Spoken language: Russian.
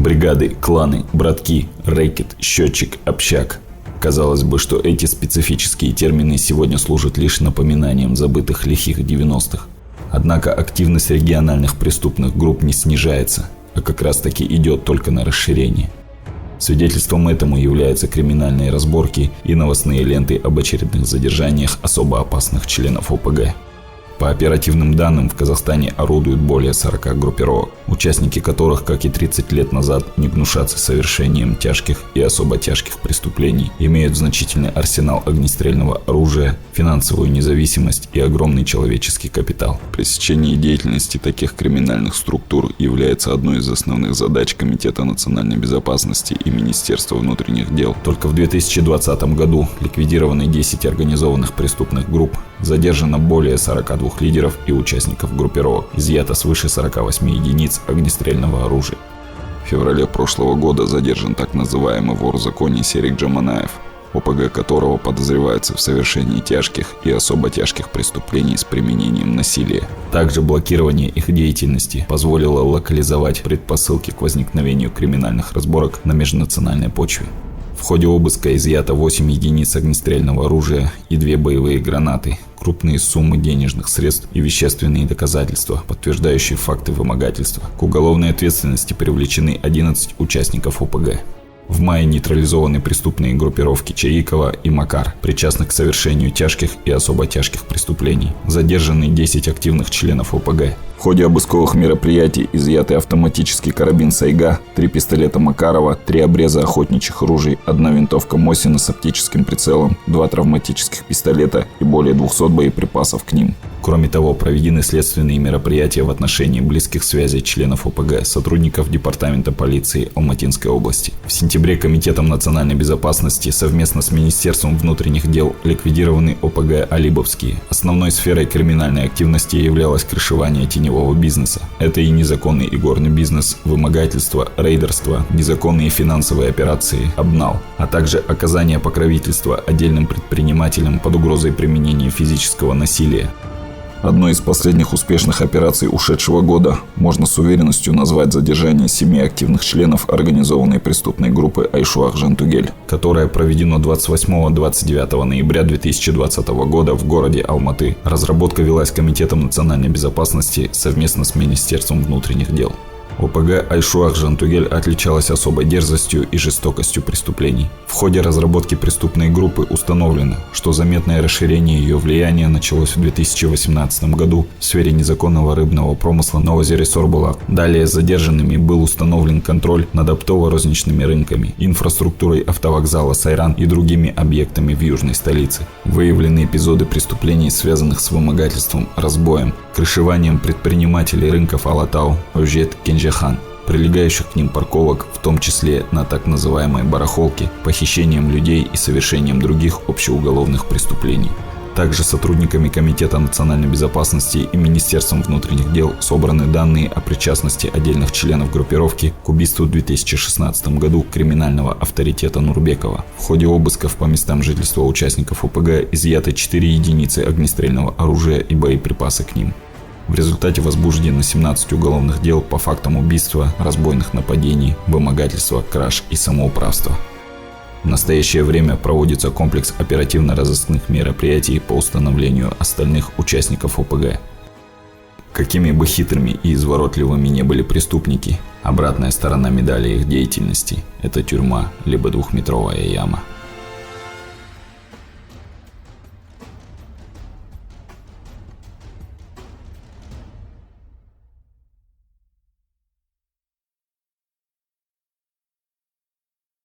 Бригады, кланы, братки, рэкет, счетчик, общак. Казалось бы, что эти специфические термины сегодня служат лишь напоминанием забытых лихих 90-х. Однако активность региональных преступных групп не снижается, а как раз таки идет только на расширение. Свидетельством этому являются криминальные разборки и новостные ленты об очередных задержаниях особо опасных членов ОПГ. По оперативным данным, в Казахстане орудуют более 40 группировок, участники которых, как и 30 лет назад, не гнушатся совершением тяжких и особо тяжких преступлений, имеют значительный арсенал огнестрельного оружия, финансовую независимость и огромный человеческий капитал. Пресечение деятельности таких криминальных структур является одной из основных задач Комитета национальной безопасности и Министерства внутренних дел. Только в 2020 году ликвидированы 10 организованных преступных групп, задержано более 42 лидеров и участников группировок, изъято свыше 48 единиц огнестрельного оружия. В феврале прошлого года задержан так называемый вор в законе Серик Джаманаев, ОПГ которого подозревается в совершении тяжких и особо тяжких преступлений с применением насилия. Также блокирование их деятельности позволило локализовать предпосылки к возникновению криминальных разборок на межнациональной почве. В ходе обыска изъято 8 единиц огнестрельного оружия и 2 боевые гранаты, крупные суммы денежных средств и вещественные доказательства, подтверждающие факты вымогательства. К уголовной ответственности привлечены 11 участников ОПГ. В мае нейтрализованы преступные группировки Чаикова и Макар, причастных к совершению тяжких и особо тяжких преступлений. Задержаны 10 активных членов ОПГ. В ходе обысковых мероприятий изъяты автоматический карабин Сайга, 3 пистолета Макарова, 3 обреза охотничьих ружей, 1 винтовка Мосина с оптическим прицелом, 2 травматических пистолета и более 200 боеприпасов к ним. Кроме того, проведены следственные мероприятия в отношении близких связей членов ОПГ, сотрудников Департамента полиции Алматинской области. В сентябре Комитетом национальной безопасности совместно с Министерством внутренних дел ликвидированы ОПГ «Алибовские». Основной сферой криминальной активности являлось крышевание теневого бизнеса. Это и незаконный игорный бизнес, вымогательство, рейдерство, незаконные финансовые операции, обнал, а также оказание покровительства отдельным предпринимателям под угрозой применения физического насилия. Одной из последних успешных операций ушедшего года можно с уверенностью назвать задержание 7 активных членов организованной преступной группы Айшуах Жантугель, которое проведено 28-29 ноября 2020 года в городе Алматы. Разработка велась Комитетом национальной безопасности совместно с Министерством внутренних дел. ОПГ Айшуах Жантугель отличалась особой дерзостью и жестокостью преступлений. В ходе разработки преступной группы установлено, что заметное расширение ее влияния началось в 2018 году в сфере незаконного рыбного промысла на озере Сорбулак. Далее задержанными был установлен контроль над оптово-розничными рынками, инфраструктурой автовокзала Сайран и другими объектами в южной столице. Выявлены эпизоды преступлений, связанных с вымогательством, разбоем, крышеванием предпринимателей рынков Алатау, Ожет, Кенджихан, прилегающих к ним парковок, в том числе на так называемой барахолке, похищением людей и совершением других общеуголовных преступлений. Также сотрудниками Комитета национальной безопасности и Министерством внутренних дел собраны данные о причастности отдельных членов группировки к убийству в 2016 году криминального авторитета Нурбекова. В ходе обысков по местам жительства участников ОПГ изъяты 4 единицы огнестрельного оружия и боеприпасы к ним. В результате возбуждено 17 уголовных дел по фактам убийства, разбойных нападений, вымогательства, краж и самоуправства. В настоящее время проводится комплекс оперативно-розыскных мероприятий по установлению остальных участников ОПГ. Какими бы хитрыми и изворотливыми не были преступники, обратная сторона медали их деятельности – это тюрьма либо 2-метровая яма.